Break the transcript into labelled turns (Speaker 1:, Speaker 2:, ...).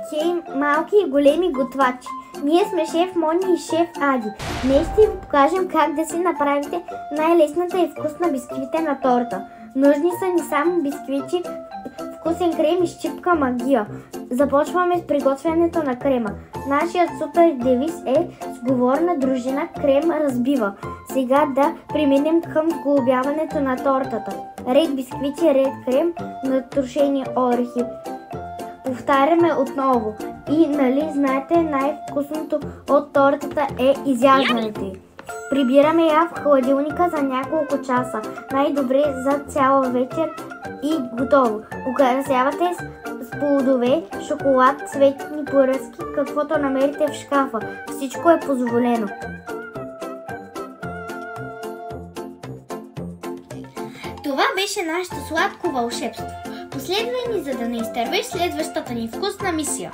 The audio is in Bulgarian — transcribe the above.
Speaker 1: Хей, малки и големи готвачи! Ние сме шеф Мони и шеф Ади. Днес ще ви покажем как да си направите най-лесната и вкусна бисквитена торта. Нужни са ни само бисквити, вкусен крем и щипка магия. Започваме с приготвянето на крема. Нашият супер девиз е сговорна дружина, крем разбива. Сега да преминем към сглобяването на тортата. Ред бисквити, ред крем, натрошени орехи. Повтаряме отново. И нали знаете, най-вкусното от тортата е изяждането й. Прибираме я в хладилника за няколко часа. Най-добре за цяла вечер и готово. Украсявате с плодове, шоколад, цветни поръски, каквото намерите в шкафа. Всичко е позволено. Това беше нашето сладко вълшебство. Последвай ни, за да не изтървеш следващата ни вкусна мисия.